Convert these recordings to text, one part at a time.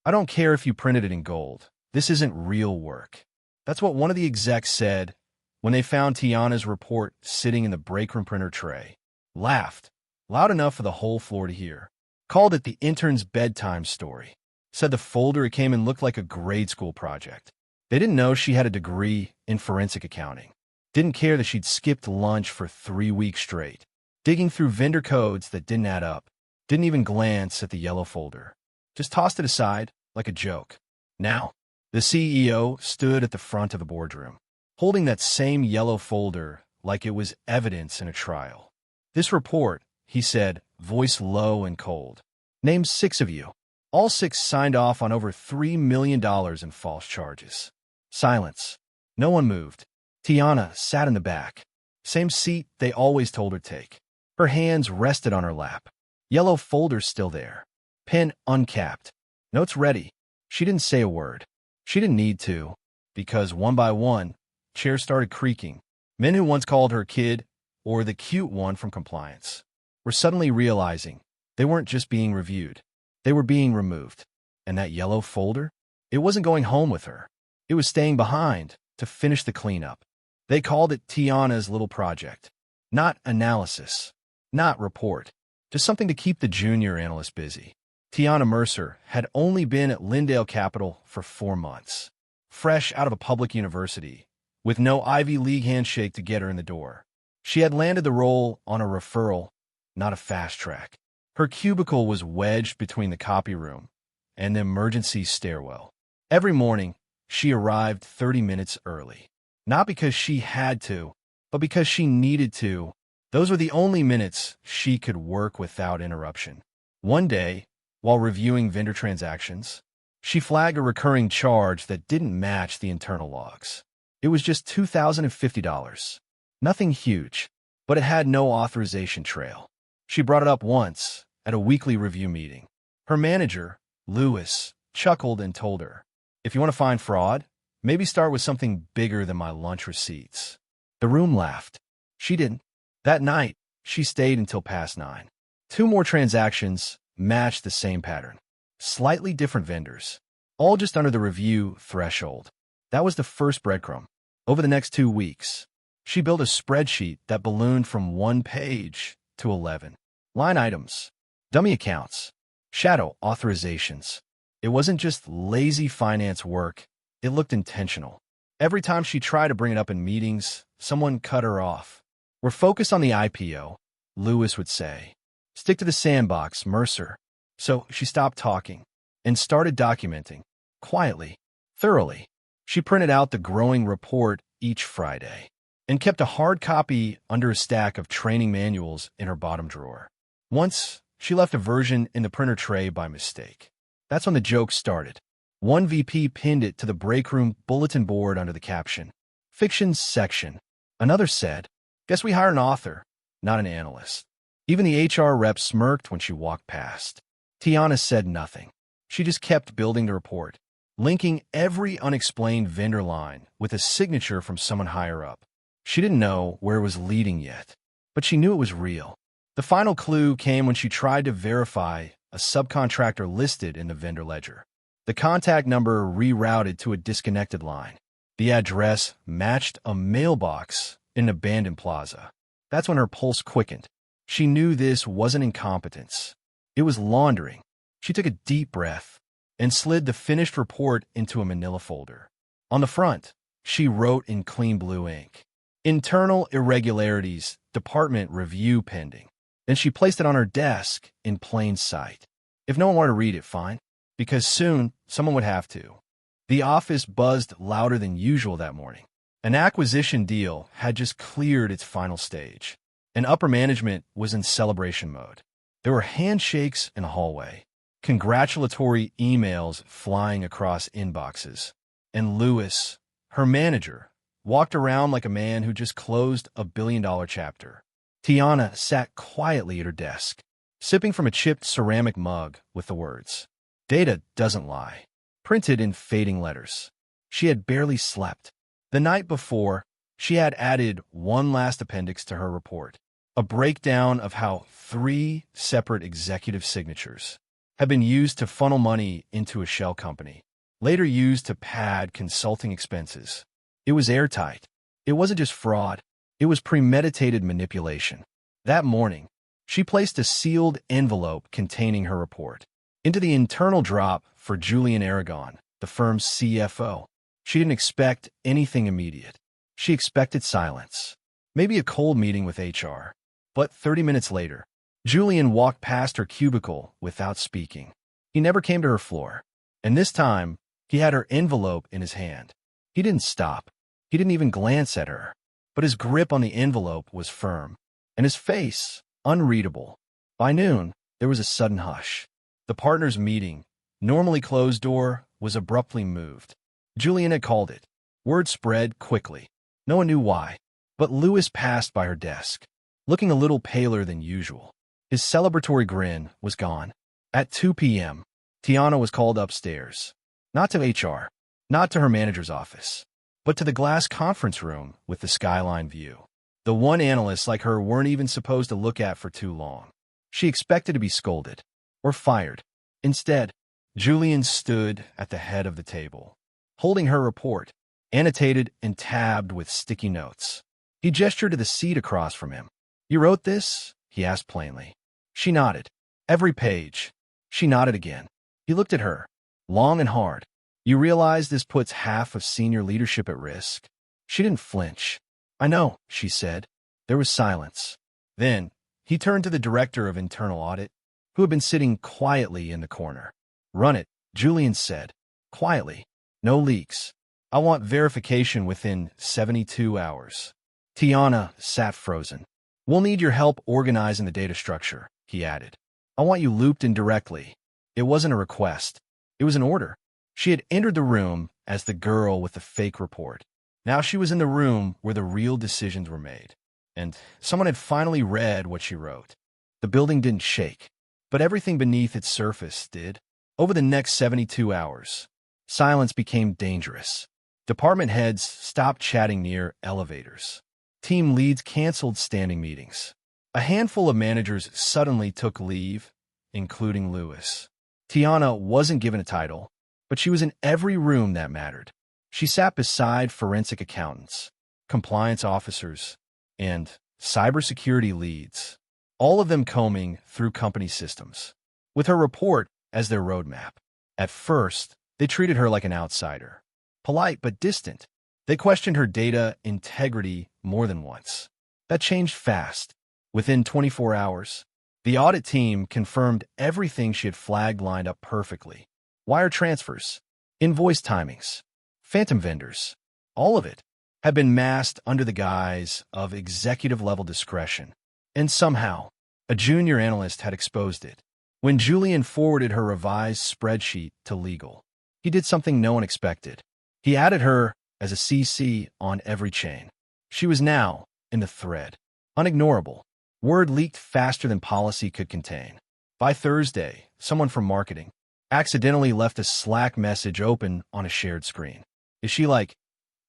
I don't care if you printed it in gold. This isn't real work. That's what one of the execs said when they found Tiana's report sitting in the breakroom printer tray. Laughed, loud enough for the whole floor to hear. Called it the intern's bedtime story. Said the folder it came in looked like a grade school project. They didn't know she had a degree in forensic accounting. Didn't care that she'd skipped lunch for 3 weeks straight. Digging through vendor codes that didn't add up. Didn't even glance at the yellow folder. Just tossed it aside like a joke. Now, the CEO stood at the front of the boardroom, holding that same yellow folder like it was evidence in a trial. This report, he said, voice low and cold. Named 6 of you. All 6 signed off on over $3 million in false charges. Silence. No one moved. Tiana sat in the back. Same seat they always told her take. Her hands rested on her lap. Yellow folder still there. Pen uncapped. Notes ready. She didn't say a word. She didn't need to, because one by one, chairs started creaking. Men who once called her kid, or the cute one from compliance, were suddenly realizing they weren't just being reviewed. They were being removed. And that yellow folder? It wasn't going home with her. It was staying behind to finish the cleanup. They called it Tiana's little project. Not analysis. Not report. Just something to keep the junior analyst busy. Tiana Mercer had only been at Lindale Capital for 4 months. Fresh out of a public university, with no Ivy League handshake to get her in the door. She had landed the role on a referral, not a fast track. Her cubicle was wedged between the copy room and the emergency stairwell. Every morning, she arrived 30 minutes early. Not because she had to, but because she needed to. Those were the only minutes she could work without interruption. One day, while reviewing vendor transactions, she flagged a recurring charge that didn't match the internal logs. It was just $2,050. Nothing huge, but it had no authorization trail. She brought it up once at a weekly review meeting. Her manager, Lewis, chuckled and told her, "If you want to find fraud, maybe start with something bigger than my lunch receipts." The room laughed. She didn't. That night, she stayed until past 9. 2 more transactions matched the same pattern. Slightly different vendors, all just under the review threshold. That was the first breadcrumb. Over the next 2 weeks, she built a spreadsheet that ballooned from 1 page to 11. Line items, dummy accounts, shadow authorizations. It wasn't just lazy finance work. It looked intentional. Every time she tried to bring it up in meetings, someone cut her off. "We're focused on the IPO," Lewis would say. "Stick to the sandbox, Mercer." So she stopped talking and started documenting, quietly, thoroughly. She printed out the growing report each Friday and kept a hard copy under a stack of training manuals in her bottom drawer. Once, she left a version in the printer tray by mistake. That's when the joke started. One VP pinned it to the breakroom bulletin board under the caption, "Fiction section." Another said, "Guess we hired an author, not an analyst." Even the HR rep smirked when she walked past. Tiana said nothing. She just kept building the report, linking every unexplained vendor line with a signature from someone higher up. She didn't know where it was leading yet, but she knew it was real. The final clue came when she tried to verify a subcontractor listed in the vendor ledger. The contact number rerouted to a disconnected line. The address matched a mailbox in an abandoned plaza. That's when her pulse quickened. She knew this wasn't incompetence. It was laundering. She took a deep breath and slid the finished report into a manila folder. On the front, she wrote in clean blue ink, "Internal irregularities, department review pending." Then she placed it on her desk in plain sight. If no one wanted to read it, fine, because soon someone would have to. The office buzzed louder than usual that morning. An acquisition deal had just cleared its final stage, and upper management was in celebration mode. There were handshakes in the hallway, congratulatory emails flying across inboxes, and Lewis, her manager, walked around like a man who just closed a billion-dollar chapter. Tiana sat quietly at her desk, sipping from a chipped ceramic mug with the words, "Data doesn't lie," printed in fading letters. She had barely slept. The night before, she had added one last appendix to her report, a breakdown of how 3 separate executive signatures had been used to funnel money into a shell company, later used to pad consulting expenses. It was airtight. It wasn't just fraud. It was premeditated manipulation. That morning, she placed a sealed envelope containing her report into the internal drop for Julian Aragon, the firm's CFO. She didn't expect anything immediate. She expected silence, maybe a cold meeting with HR. But 30 minutes later, Julian walked past her cubicle without speaking. He never came to her floor, and this time, he had her envelope in his hand. He didn't stop. He didn't even glance at her, but his grip on the envelope was firm, and his face unreadable. By noon, there was a sudden hush. The partners' meeting, normally closed door, was abruptly moved. Julian had called it. Word spread quickly. No one knew why, but Lewis passed by her desk, looking a little paler than usual. His celebratory grin was gone. At 2 p.m., Tiana was called upstairs. Not to HR, not to her manager's office, but to the glass conference room with the skyline view. The one analysts like her weren't even supposed to look at for too long. She expected to be scolded or fired. Instead, Julian stood at the head of the table, holding her report, annotated and tabbed with sticky notes. He gestured to the seat across from him. "You wrote this?" he asked plainly. She nodded. "Every page." She nodded again. He looked at her, long and hard. "You realize this puts half of senior leadership at risk?" She didn't flinch. "I know," she said. There was silence. Then, he turned to the director of internal audit, who had been sitting quietly in the corner. "Run it," Julian said, quietly. "No leaks. I want verification within 72 hours. Tiana sat frozen. "We'll need your help organizing the data structure," he added. "I want you looped in directly." It wasn't a request. It was an order. She had entered the room as the girl with the fake report. Now she was in the room where the real decisions were made. And someone had finally read what she wrote. The building didn't shake, but everything beneath its surface did. Over the next 72 hours, silence became dangerous. Department heads stopped chatting near elevators. Team leads canceled standing meetings. A handful of managers suddenly took leave, including Lewis. Tiana wasn't given a title, but she was in every room that mattered. She sat beside forensic accountants, compliance officers, and cybersecurity leads, all of them combing through company systems, with her report as their roadmap. At first, they treated her like an outsider, polite but distant. They questioned her data integrity more than once. That changed fast. Within 24 hours, the audit team confirmed everything she had flagged lined up perfectly. Wire transfers, invoice timings, phantom vendors, all of it had been masked under the guise of executive-level discretion. And somehow, a junior analyst had exposed it. When Julian forwarded her revised spreadsheet to legal, he did something no one expected. He added her as a CC on every chain. She was now in the thread. Unignorable. Word leaked faster than policy could contain. By Thursday, someone from marketing accidentally left a Slack message open on a shared screen. "Is she,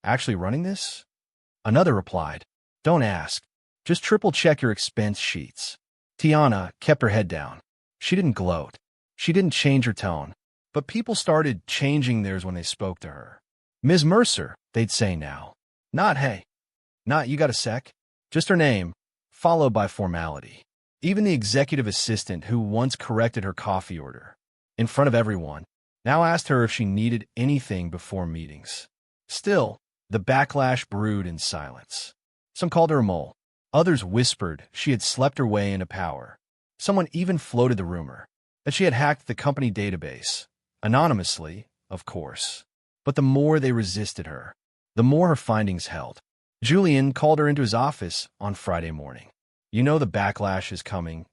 actually running this?" Another replied, "Don't ask. Just triple-check your expense sheets." Tiana kept her head down. She didn't gloat. She didn't change her tone. But people started changing theirs when they spoke to her. "Ms. Mercer," they'd say now. Not, "Hey." Not, "You got a sec?" Just her name, followed by formality. Even the executive assistant who once corrected her coffee order in front of everyone now asked her if she needed anything before meetings. Still, the backlash brewed in silence. Some called her a mole. Others whispered she had slept her way into power. Someone even floated the rumor that she had hacked the company database, anonymously, of course. But the more they resisted her, the more her findings held. Julian called her into his office on Friday morning. "You know the backlash is coming,"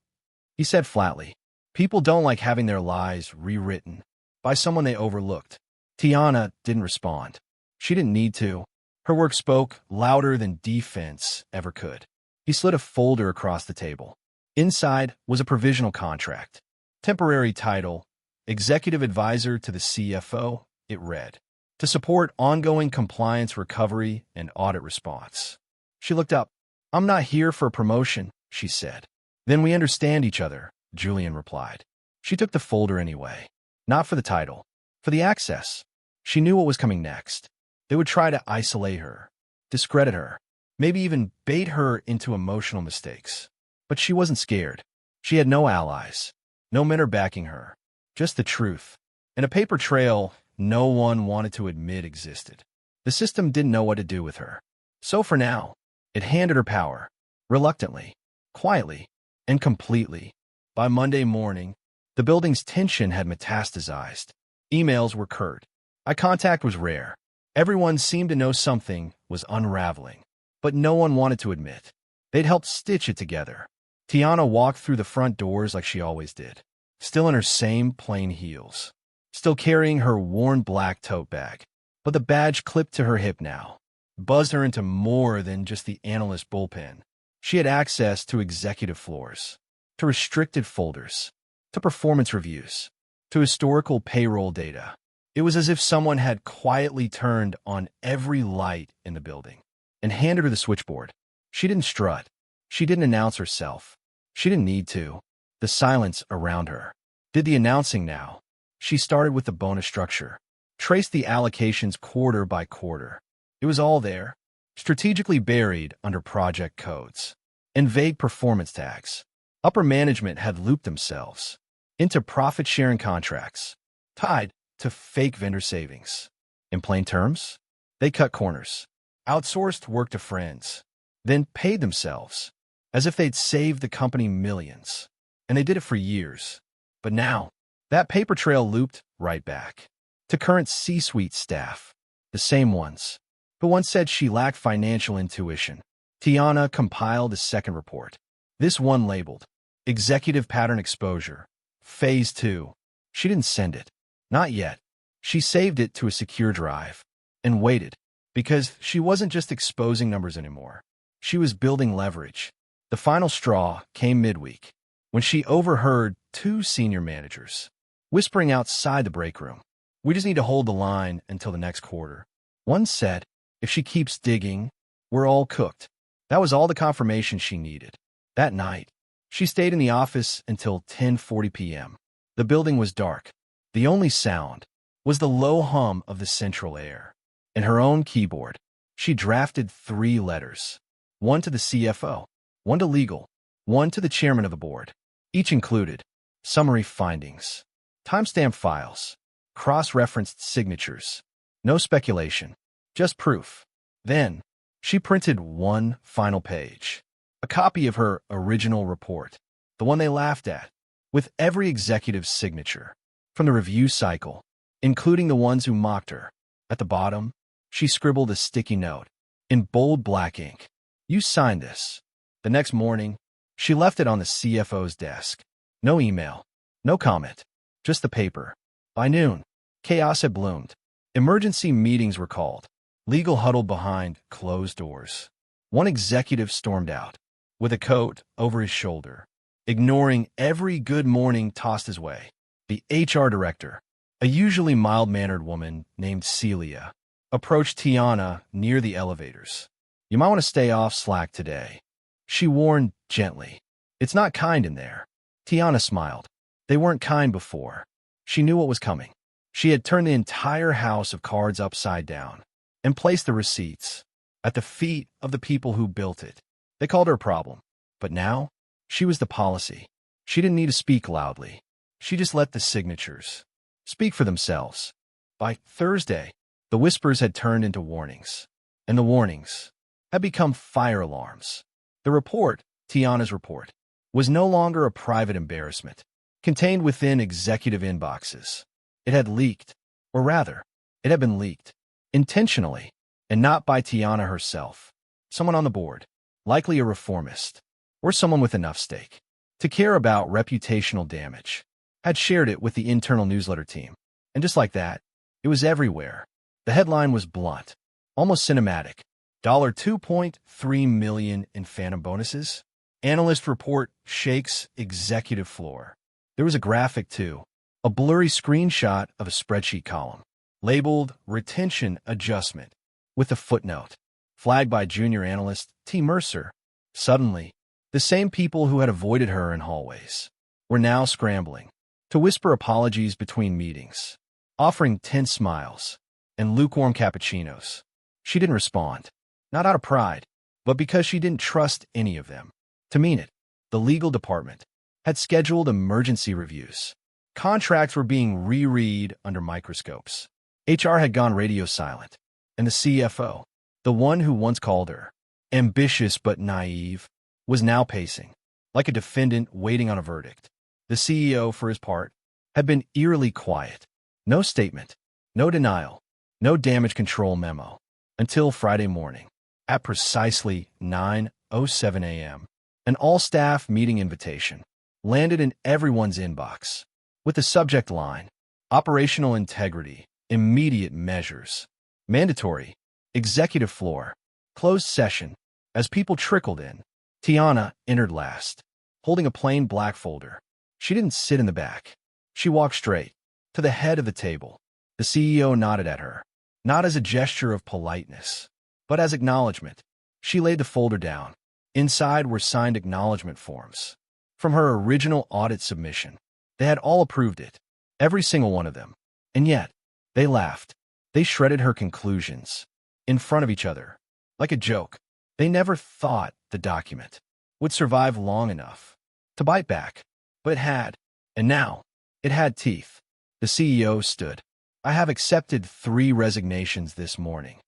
he said flatly. "People don't like having their lies rewritten by someone they overlooked." Tiana didn't respond. She didn't need to. Her work spoke louder than defense ever could. He slid a folder across the table. Inside was a provisional contract. Temporary title, Executive Advisor to the CFO, it read, to support ongoing compliance recovery and audit response. She looked up. "I'm not here for a promotion," she said. "Then we understand each other," Julian replied. She took the folder anyway. Not for the title, for the access. She knew what was coming next. They would try to isolate her, discredit her, maybe even bait her into emotional mistakes. But she wasn't scared. She had no allies, no mentor backing her, just the truth. And a paper trail no one wanted to admit existed. The system didn't know what to do with her. So for now, it handed her power, reluctantly, quietly, and completely. By Monday morning, the building's tension had metastasized. Emails were curt. Eye contact was rare. Everyone seemed to know something was unraveling, but no one wanted to admit. They'd helped stitch it together. Tiana walked through the front doors like she always did, still in her same plain heels, still carrying her worn black tote bag, but the badge clipped to her hip now buzzed her into more than just the analyst bullpen. She had access to executive floors, to restricted folders, to performance reviews, to historical payroll data. It was as if someone had quietly turned on every light in the building and handed her the switchboard. She didn't strut. She didn't announce herself. She didn't need to. The silence around her did the announcing now. She started with the bonus structure, traced the allocations quarter by quarter. It was all there, strategically buried under project codes and vague performance tags. Upper management had looped themselves into profit-sharing contracts, tied to fake vendor savings. In plain terms, they cut corners, outsourced work to friends, then paid themselves as if they'd saved the company millions. And they did it for years. But now, that paper trail looped right back to current C-suite staff, the same ones who once said she lacked financial intuition. Tiana compiled a second report, this one labeled Executive Pattern Exposure, Phase 2. She didn't send it. Not yet. She saved it to a secure drive and waited, because she wasn't just exposing numbers anymore. She was building leverage. The final straw came midweek, when she overheard two senior managers whispering outside the break room. "We just need to hold the line until the next quarter." One said, "If she keeps digging, we're all cooked." That was all the confirmation she needed. That night, she stayed in the office until 10:40 p.m. The building was dark. The only sound was the low hum of the central air. In her own keyboard, she drafted 3 letters. One to the CFO, one to legal, one to the chairman of the board. Each included summary findings, timestamp files, cross-referenced signatures. No speculation, just proof. Then, she printed one final page, a copy of her original report, the one they laughed at, with every executive's signature, from the review cycle, including the ones who mocked her. At the bottom, she scribbled a sticky note, in bold black ink. "You signed this." The next morning, she left it on the CFO's desk. No email, no comment, just the paper. By noon, chaos had bloomed. Emergency meetings were called. Legal huddled behind closed doors. One executive stormed out, with a coat over his shoulder, ignoring every good morning tossed his way. The HR director, a usually mild-mannered woman named Celia, approached Tiana near the elevators. "You might want to stay off Slack today," she warned gently. "It's not kind in there." Tiana smiled. They weren't kind before. She knew what was coming. She had turned the entire house of cards upside down and placed the receipts at the feet of the people who built it. They called her a problem. But now, she was the policy. She didn't need to speak loudly. She just let the signatures speak for themselves. By Thursday, the whispers had turned into warnings, and the warnings had become fire alarms. The report, Tiana's report, was no longer a private embarrassment, contained within executive inboxes. It had leaked, or rather, it had been leaked, intentionally, and not by Tiana herself. Someone on the board, likely a reformist, or someone with enough stake to care about reputational damage, had shared it with the internal newsletter team. And just like that, it was everywhere. The headline was blunt, almost cinematic. $2.3 million in phantom bonuses. Analyst report shakes executive floor. There was a graphic, too, a blurry screenshot of a spreadsheet column, labeled Retention Adjustment, with a footnote, flagged by junior analyst Tiana Mercer. Suddenly, the same people who had avoided her in hallways were now scrambling. to whisper apologies between meetings, offering tense smiles and lukewarm cappuccinos. She didn't respond, not out of pride, but because she didn't trust any of them. To mean it, the legal department had scheduled emergency reviews. Contracts were being reread under microscopes. HR had gone radio silent, and the CFO, the one who once called her ambitious but naive, was now pacing, like a defendant waiting on a verdict. The CEO, for his part, had been eerily quiet. No statement, no denial, no damage control memo, until Friday morning, at precisely 9:07 a.m. An all-staff meeting invitation landed in everyone's inbox, with the subject line, Operational Integrity, Immediate Measures, Mandatory, Executive Floor, Closed Session. As people trickled in, Tiana entered last, holding a plain black folder. She didn't sit in the back. She walked straight to the head of the table. The CEO nodded at her, not as a gesture of politeness, but as acknowledgement. She laid the folder down. Inside were signed acknowledgement forms from her original audit submission. They had all approved it, every single one of them. And yet, they laughed. They shredded her conclusions in front of each other, like a joke. They never thought the document would survive long enough to bite back, but it had, and now it had teeth. The CEO stood. I have accepted 3 resignations this morning,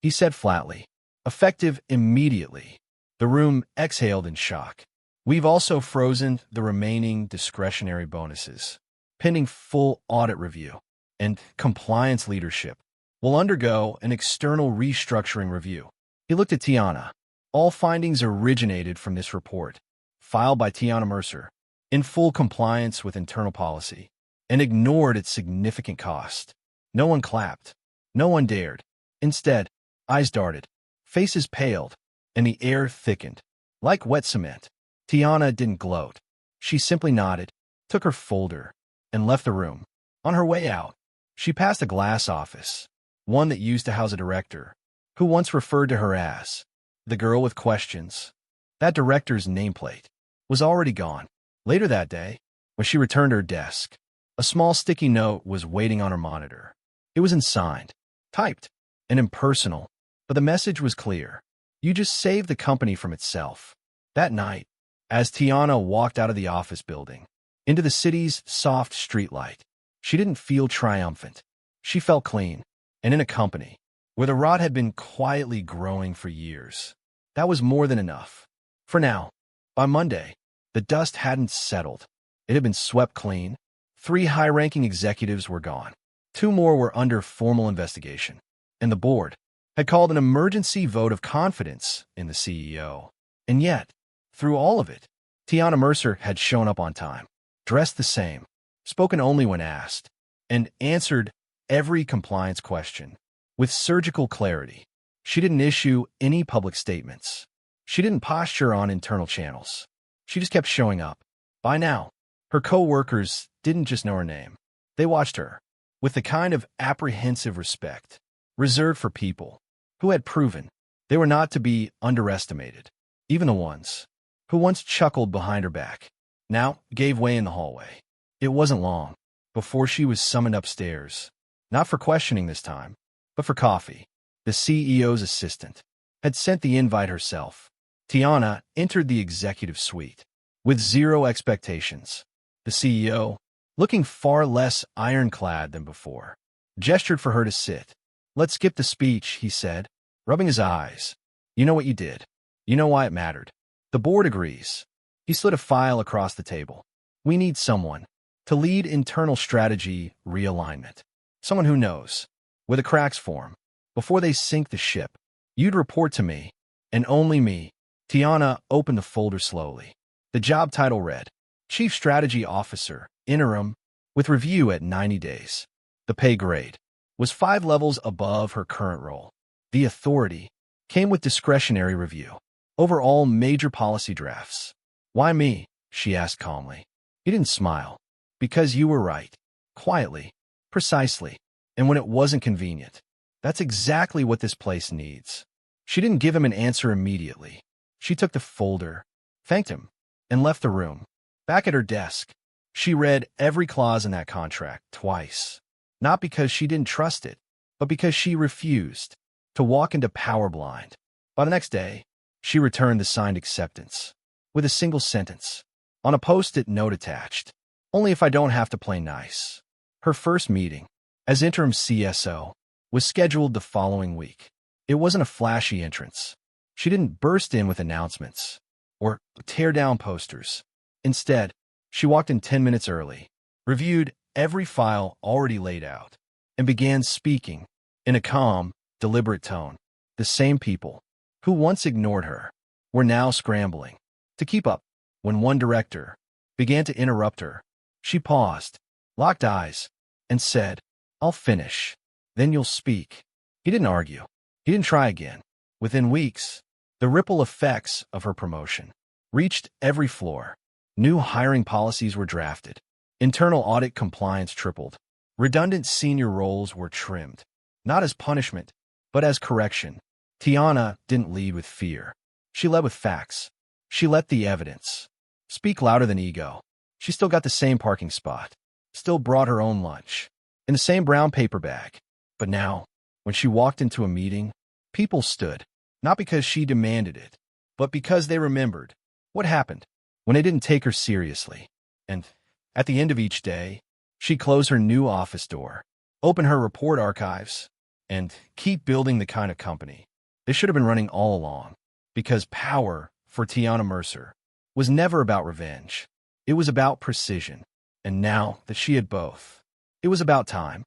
he said flatly, effective immediately. The room exhaled in shock. We've also frozen the remaining discretionary bonuses, pending full audit review, and compliance leadership will undergo an external restructuring review. He looked at Tiana. All findings originated from this report, filed by Tiana Mercer, in full compliance with internal policy, and ignored its significant cost. No one clapped. No one dared. Instead, eyes darted, faces paled, and the air thickened. Like wet cement, Tiana didn't gloat. She simply nodded, took her folder, and left the room. On her way out, she passed a glass office, one that used to house a director, who once referred to her as the girl with questions. That director's nameplate was already gone. Later that day, when she returned to her desk, a small sticky note was waiting on her monitor. It was unsigned, typed, and impersonal, but the message was clear. You just saved the company from itself. That night, as Tiana walked out of the office building, into the city's soft streetlight, she didn't feel triumphant. She felt clean, and in a company where the rot had been quietly growing for years. That was more than enough. For now, by Monday, the dust hadn't settled. It had been swept clean. 3 high-ranking executives were gone. 2 more were under formal investigation, and the board had called an emergency vote of confidence in the CEO. And yet, through all of it, Tiana Mercer had shown up on time, dressed the same, spoken only when asked, and answered every compliance question with surgical clarity. She didn't issue any public statements. She didn't posture on internal channels. She just kept showing up. By now, her co-workers didn't just know her name. They watched her with the kind of apprehensive respect reserved for people who had proven they were not to be underestimated. Even the ones who once chuckled behind her back now gave way in the hallway. It wasn't long before she was summoned upstairs, not for questioning this time, but for coffee. The CEO's assistant had sent the invite herself. Tiana entered the executive suite with 0 expectations. The CEO, looking far less ironclad than before, gestured for her to sit. Let's skip the speech, he said, rubbing his eyes. You know what you did. You know why it mattered. The board agrees. He slid a file across the table. We need someone to lead internal strategy realignment. Someone who knows where the cracks form before they sink the ship. You'd report to me, and only me. Tiana opened the folder slowly. The job title read, Chief Strategy Officer, Interim, with review at 90 days. The pay grade was 5 levels above her current role. The authority came with discretionary review over all major policy drafts. Why me? She asked calmly. He didn't smile. Because you were right. Quietly. Precisely. And when it wasn't convenient. That's exactly what this place needs. She didn't give him an answer immediately. She took the folder, thanked him, and left the room. Back at her desk, She read every clause in that contract twice, not because she didn't trust it, but because she refused to walk into power blind. By the next day, she returned the signed acceptance with a single sentence on a post-it note attached, "Only if I don't have to play nice." Her first meeting as interim CSO was scheduled the following week. It wasn't a flashy entrance. She didn't burst in with announcements or tear down posters. Instead, she walked in 10 minutes early, reviewed every file already laid out, and began speaking in a calm, deliberate tone. The same people who once ignored her were now scrambling to keep up. When one director began to interrupt her, she paused, locked eyes, and said, "I'll finish, then you'll speak." He didn't argue. He didn't try again. Within weeks, the ripple effects of her promotion reached every floor. New hiring policies were drafted. Internal audit compliance tripled. Redundant senior roles were trimmed, not as punishment, but as correction. Tiana didn't lead with fear. She led with facts. She let the evidence speak louder than ego. She still got the same parking spot, still brought her own lunch, in the same brown paper bag. But now, when she walked into a meeting, people stood, not because she demanded it, but because they remembered what happened when they didn't take her seriously. And at the end of each day, she'd close her new office door, open her report archives, and keep building the kind of company they should have been running all along. Because power, for Tiana Mercer, was never about revenge. It was about precision. And now that she had both, it was about time.